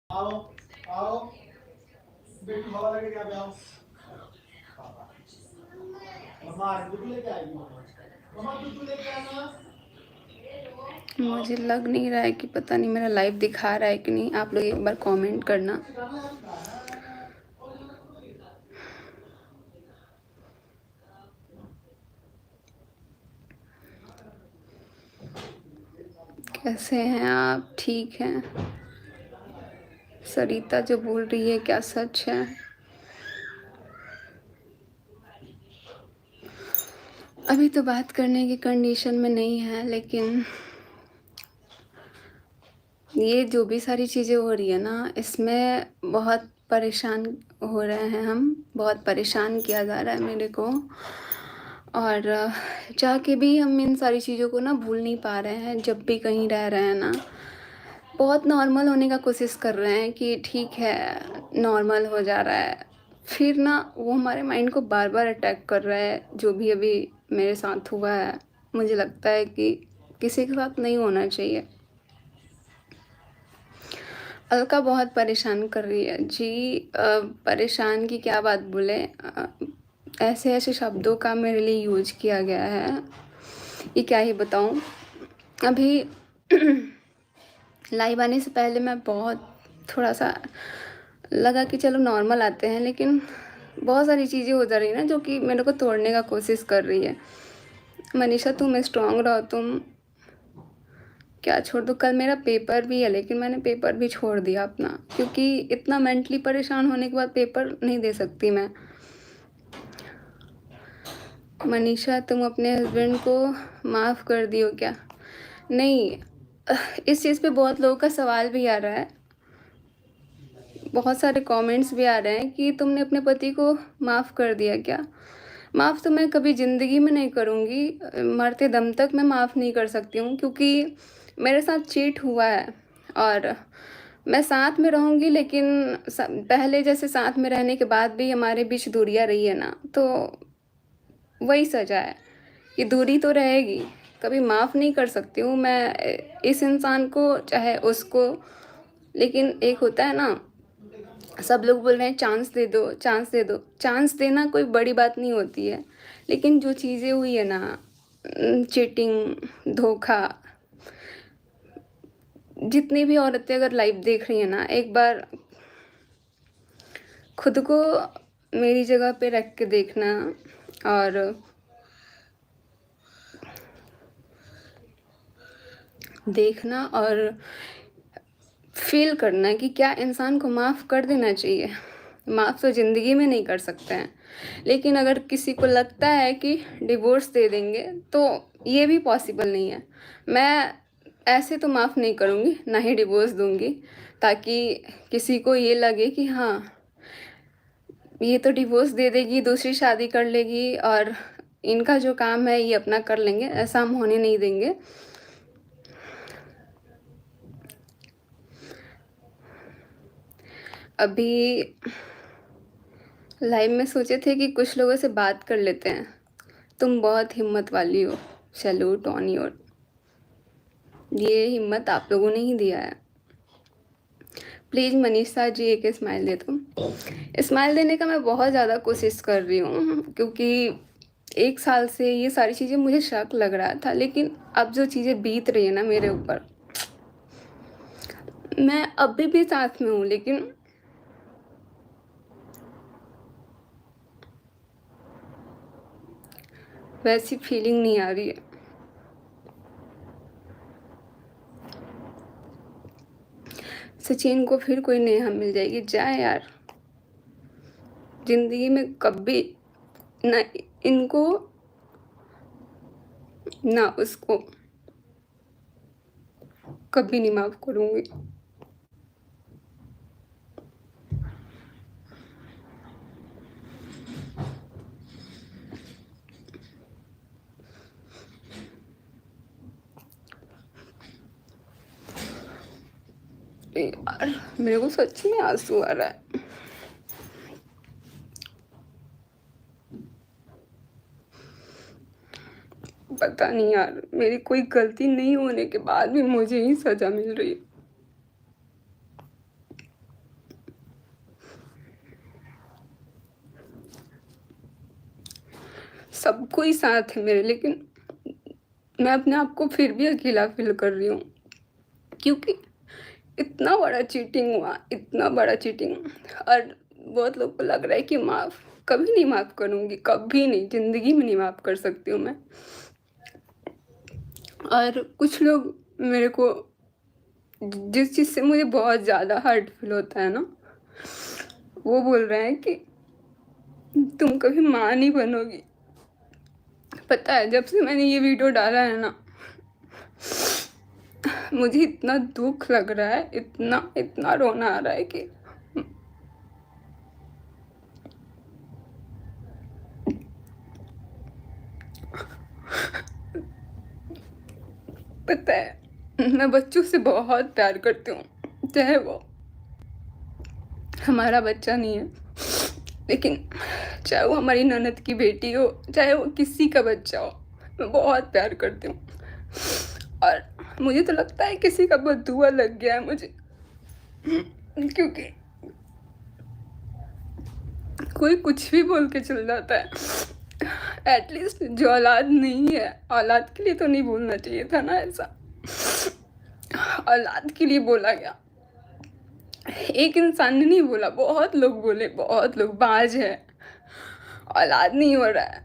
आओ आओ बेटी हवा लगे क्या पे आओ मम्मा दूध लेके आएगी मम्मा दूध लेके आना। मुझे लग नहीं रहा है कि पता नहीं मेरा लाइव दिखा रहा है कि नहीं। आप लोग एक बार कमेंट करना। कैसे हैं आप? ठीक हैं? सरिता जो बोल रही है क्या सच है? अभी तो बात करने की कंडीशन में नहीं है, लेकिन ये जो भी सारी चीज़ें हो रही है ना, इसमें बहुत परेशान हो रहे हैं हम। बहुत परेशान किया जा रहा है मेरे को, और चाह के भी हम इन सारी चीज़ों को ना भूल नहीं पा रहे हैं। जब भी कहीं रह रहे हैं ना, बहुत नॉर्मल होने का कोशिश कर रहे हैं कि ठीक है, नॉर्मल हो जा रहा है। फिर ना वो हमारे माइंड को बार बार अटैक कर रहा है। जो भी अभी मेरे साथ हुआ है, मुझे लगता है कि किसी के साथ नहीं होना चाहिए। अलका बहुत परेशान कर रही है जी। परेशान की क्या बात बोले, ऐसे ऐसे शब्दों का मेरे लिए यूज किया गया है, ये क्या ही बताऊं। अभी लाइव आने से पहले मैं बहुत थोड़ा सा लगा कि चलो नॉर्मल आते हैं, लेकिन बहुत सारी चीज़ें हो जा रही है ना जो कि मेरे को तोड़ने का कोशिश कर रही है। मनीषा तुम स्ट्रांग रहो, तुम क्या छोड़ दो। कल मेरा पेपर भी है, लेकिन मैंने पेपर भी छोड़ दिया अपना, क्योंकि इतना मेंटली परेशान होने के बाद पेपर नहीं दे सकती मैं। मनीषा तुम अपने हस्बैंड को माफ़ कर दियो क्या? नहीं, इस चीज़ पे बहुत लोगों का सवाल भी आ रहा है, बहुत सारे कमेंट्स भी आ रहे हैं कि तुमने अपने पति को माफ़ कर दिया क्या? माफ़ तो मैं कभी ज़िंदगी में नहीं करूँगी, मरते दम तक मैं माफ़ नहीं कर सकती हूँ, क्योंकि मेरे साथ चीट हुआ है। और मैं साथ में रहूँगी, लेकिन पहले जैसे साथ में रहने के बाद भी हमारे बीच दूरियाँ रही है ना, तो वही सज़ा है कि दूरी तो रहेगी। कभी माफ़ नहीं कर सकती हूँ मैं इस इंसान को, चाहे उसको। लेकिन एक होता है ना, सब लोग बोल रहे हैं चांस दे दो, चांस दे दो। चांस देना कोई बड़ी बात नहीं होती है, लेकिन जो चीज़ें हुई है ना, चीटिंग, धोखा, जितनी भी औरतें अगर लाइव देख रही हैं ना, एक बार खुद को मेरी जगह पे रख के देखना, और देखना और फील करना कि क्या इंसान को माफ़ कर देना चाहिए। माफ़ तो ज़िंदगी में नहीं कर सकते हैं, लेकिन अगर किसी को लगता है कि डिवोर्स दे देंगे, तो ये भी पॉसिबल नहीं है। मैं ऐसे तो माफ़ नहीं करूँगी, ना ही डिवोर्स दूँगी, ताकि किसी को ये लगे कि हाँ, ये तो डिवोर्स दे देगी, दूसरी शादी कर लेगी, और इनका जो काम है ये अपना कर लेंगे। ऐसा हम होने नहीं देंगे। अभी लाइव में सोचे थे कि कुछ लोगों से बात कर लेते हैं। तुम बहुत हिम्मत वाली हो, सैल्यूट ऑन योर। ये हिम्मत आप लोगों ने ही दिया है। प्लीज़ मनीषा जी एक स्माइल दे दो। स्माइल देने का मैं बहुत ज़्यादा कोशिश कर रही हूँ, क्योंकि 1 साल से ये सारी चीज़ें मुझे शक लग रहा था, लेकिन अब जो चीज़ें बीत रही है ना मेरे ऊपर, मैं अभी भी साथ में हूँ, लेकिन वैसी फीलिंग नहीं आ रही है। सचिन को फिर कोई नेहा मिल जाएगी, जाए यार। ज़िंदगी में कभी ना इनको ना उसको कभी नहीं माफ़ करूँगी। यार मेरे को सच में आंसू आ रहा है। पता नहीं यार, मेरी कोई गलती नहीं होने के बाद भी मुझे ही सज़ा मिल रही है। सब कोई साथ है मेरे, लेकिन मैं अपने आप को फिर भी अकेला फ़ील कर रही हूँ, क्योंकि इतना बड़ा चीटिंग हुआ, इतना बड़ा चीटिंग। और बहुत लोग को लग रहा है कि कभी नहीं माफ़ करूँगी, कभी नहीं, ज़िंदगी में नहीं माफ़ कर सकती हूँ मैं। और कुछ लोग मेरे को, जिस चीज़ से मुझे बहुत ज़्यादा हर्ट फ़ील होता है ना, वो बोल रहे हैं कि तुम कभी माँ नहीं बनोगी। पता है, जब से मैंने ये वीडियो डाला है ना, मुझे इतना दुख लग रहा है, इतना इतना रोना आ रहा है कि पता है, मैं बच्चों से बहुत प्यार करती हूँ, चाहे वो हमारा बच्चा नहीं है, लेकिन चाहे वो हमारी ननद की बेटी हो, चाहे वो किसी का बच्चा हो, मैं बहुत प्यार करती हूँ। और मुझे तो लगता है किसी का बदुआ लग गया है मुझे, क्योंकि कोई कुछ भी बोल के चल जाता है। एटलीस्ट जो औलाद नहीं है, औलाद के लिए तो नहीं बोलना चाहिए था ना ऐसा। औलाद के लिए बोला गया, एक इंसान ने नहीं बोला, बहुत लोग बोले, बहुत लोग, बाज है, औलाद नहीं हो रहा है।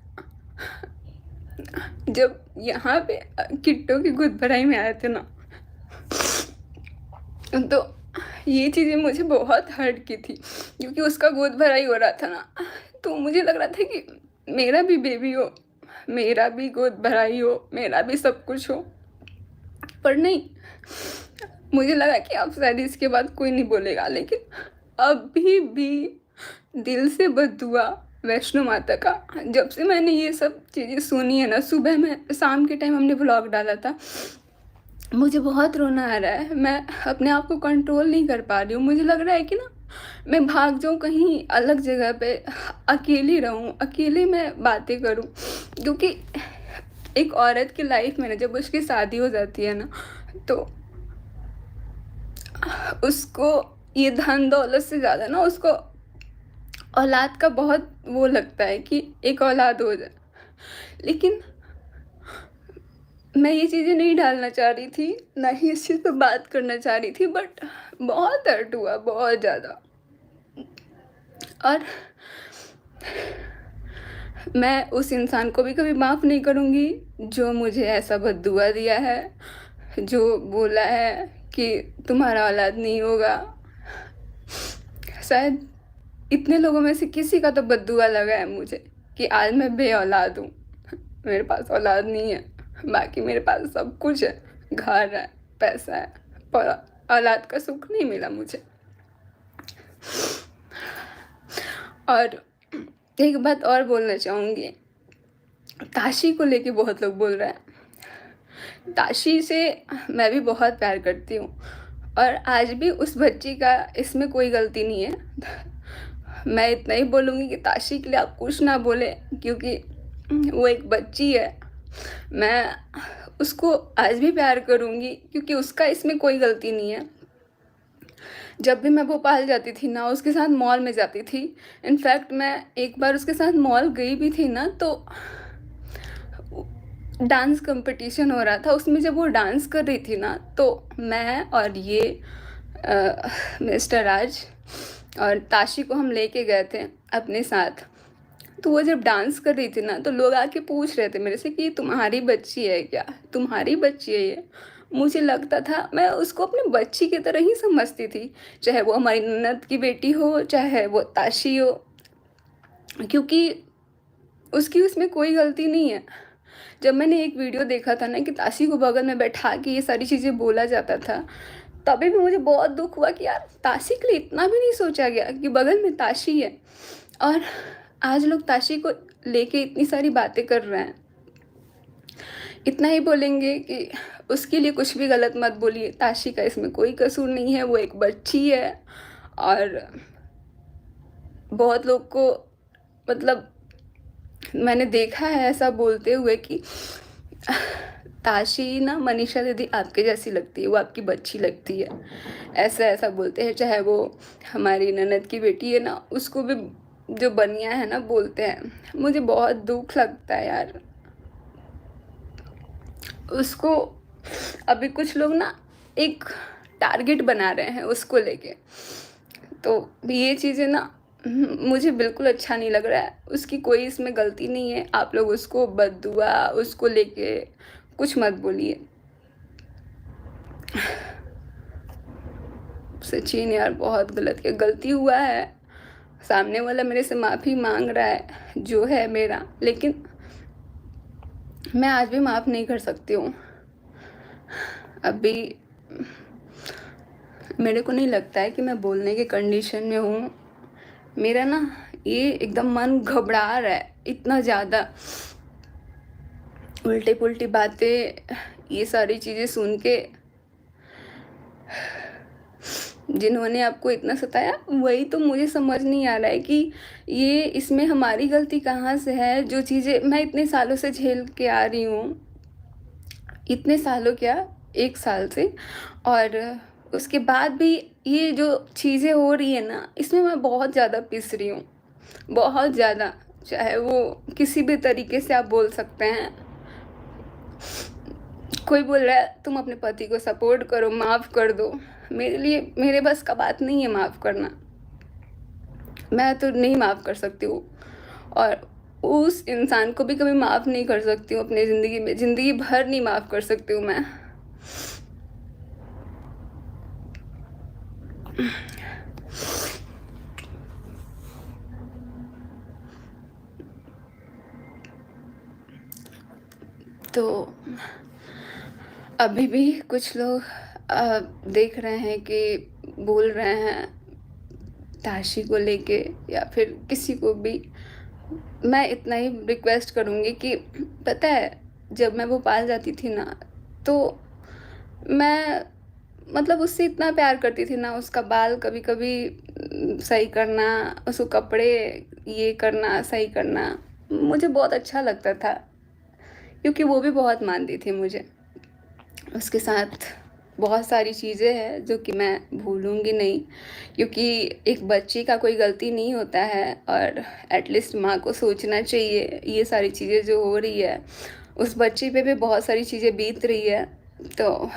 जब यहाँ पे किट्टो की गोद भराई में आए थे ना, तो ये चीज़ें मुझे बहुत हर्ट की थी, क्योंकि उसका गोद भराई हो रहा था ना, तो मुझे लग रहा था कि मेरा भी बेबी हो, मेरा भी गोद भराई हो, मेरा भी सब कुछ हो। पर नहीं, मुझे लगा कि अब शायद इसके बाद कोई नहीं बोलेगा, लेकिन अभी भी दिल से बद्दुआ वैष्णो माता का। जब से मैंने ये सब चीज़ें सुनी है ना, सुबह में, शाम के टाइम हमने व्लॉग डाला था, मुझे बहुत रोना आ रहा है। मैं अपने आप को कंट्रोल नहीं कर पा रही हूँ। मुझे लग रहा है कि ना, मैं भाग जाऊँ कहीं अलग जगह पे, अकेली रहूँ, अकेले मैं बातें करूँ, क्योंकि एक औरत की लाइफ में ना, जब उसकी शादी हो जाती है ना, तो उसको ये धन दौलत से ज़्यादा ना, उसको औलाद का बहुत वो लगता है कि एक औलाद हो जाए। लेकिन मैं ये चीज़ें नहीं डालना चाह रही थी, ना ही इस चीज़ पे बात करना चाह रही थी, बट बहुत हर्ट हुआ, बहुत ज़्यादा। और मैं उस इंसान को भी कभी माफ़ नहीं करूँगी जो मुझे ऐसा बद्दुआ दिया है, जो बोला है कि तुम्हारा औलाद नहीं होगा। शायद इतने लोगों में से किसी का तो बद्दुआ लगा है मुझे कि आज मैं बे औलाद हूँ, मेरे पास औलाद नहीं है, बाकी मेरे पास सब कुछ है, घर है, पैसा है, पर औलाद का सुख नहीं मिला मुझे। और एक बात और बोलना चाहूँगी, ताशी को लेके बहुत लोग बोल रहे हैं। ताशी से मैं भी बहुत प्यार करती हूँ, और आज भी उस बच्ची का इसमें कोई गलती नहीं है। मैं इतना ही बोलूँगी कि ताशी के लिए आप कुछ ना बोले, क्योंकि वो एक बच्ची है। मैं उसको आज भी प्यार करूँगी, क्योंकि उसका इसमें कोई गलती नहीं है। जब भी मैं भोपाल जाती थी ना, उसके साथ मॉल में जाती थी। इनफैक्ट मैं एक बार उसके साथ मॉल गई भी थी ना, तो डांस कंपटीशन हो रहा था, उसमें जब वो डांस कर रही थी ना, तो मैं और ये मिस्टर राज और ताशी को हम लेके गए थे अपने साथ। तो वो जब डांस कर रही थी ना, तो लोग आके पूछ रहे थे मेरे से कि तुम्हारी बच्ची है क्या, तुम्हारी बच्ची है ये। मुझे लगता था, मैं उसको अपनी बच्ची की तरह ही समझती थी, चाहे वो हमारी ननद की बेटी हो, चाहे वो ताशी हो, क्योंकि उसकी उसमें कोई गलती नहीं है। जब मैंने एक वीडियो देखा था ना कि ताशी को बगल में बैठा के ये सारी चीज़ें बोला जाता था, तभी भी मुझे बहुत दुख हुआ कि यार, ताशी के लिए इतना भी नहीं सोचा गया कि बगल में ताशी है। और आज लोग ताशी को लेके इतनी सारी बातें कर रहे हैं। इतना ही बोलेंगे कि उसके लिए कुछ भी गलत मत बोलिए, ताशी का इसमें कोई कसूर नहीं है, वो एक बच्ची है। और बहुत लोग को, मतलब मैंने देखा है ऐसा बोलते हुए कि ताशी ना मनीषा दीदी आपके जैसी लगती है, वो आपकी बच्ची लगती है, ऐसा ऐसा बोलते हैं। चाहे वो हमारी ननद की बेटी है ना, उसको भी जो बनिया है ना बोलते हैं, मुझे बहुत दुख लगता है यार उसको। अभी कुछ लोग ना एक टारगेट बना रहे हैं उसको लेके, तो ये चीज़ें ना मुझे बिल्कुल अच्छा नहीं लग रहा है। उसकी कोई इसमें गलती नहीं है, आप लोग उसको बद्दुआ उसको लेके कुछ मत बोलिए। सचिन यार बहुत गलती हुआ है, सामने वाला मेरे से माफ़ी मांग रहा है जो है मेरा, लेकिन मैं आज भी माफ़ नहीं कर सकती हूँ। अभी मेरे को नहीं लगता है कि मैं बोलने के कंडीशन में हूँ। मेरा ना ये एकदम मन घबरा रहा है इतना ज़्यादा, उल्टे पुल्टी बातें, ये सारी चीज़ें सुन के। जिन्होंने आपको इतना सताया वही तो मुझे समझ नहीं आ रहा है कि ये इसमें हमारी गलती कहाँ से है। जो चीज़ें मैं इतने सालों से झेल के आ रही हूँ, इतने सालों क्या 1 साल से, और उसके बाद भी ये जो चीज़ें हो रही है ना, इसमें मैं बहुत ज़्यादा पिस रही हूँ, बहुत ज़्यादा। चाहे वो किसी भी तरीके से आप बोल सकते हैं। कोई बोल रहा है तुम अपने पति को सपोर्ट करो, माफ़ कर दो। मेरे लिए मेरे बस का बात नहीं है माफ़ करना, मैं तो नहीं माफ़ कर सकती हूँ, और उस इंसान को भी कभी माफ़ नहीं कर सकती हूँ अपनी ज़िंदगी में, ज़िंदगी भर नहीं माफ़ कर सकती हूँ मैं। तो अभी भी कुछ लोग देख रहे हैं कि बोल रहे हैं ताशी को लेके या फिर किसी को भी। मैं इतना ही रिक्वेस्ट करूँगी कि पता है जब मैं भोपाल जाती थी ना, तो मैं मतलब उससे इतना प्यार करती थी ना, उसका बाल कभी कभी सही करना, उसको कपड़े ये करना सही करना, मुझे बहुत अच्छा लगता था, क्योंकि वो भी बहुत मानती थी मुझे। उसके साथ बहुत सारी चीज़ें हैं जो कि मैं भूलूंगी नहीं, क्योंकि एक बच्ची का कोई गलती नहीं होता है, और एटलीस्ट माँ को सोचना चाहिए ये सारी चीज़ें जो हो रही है, उस बच्ची पे भी बहुत सारी चीज़ें बीत रही है। तो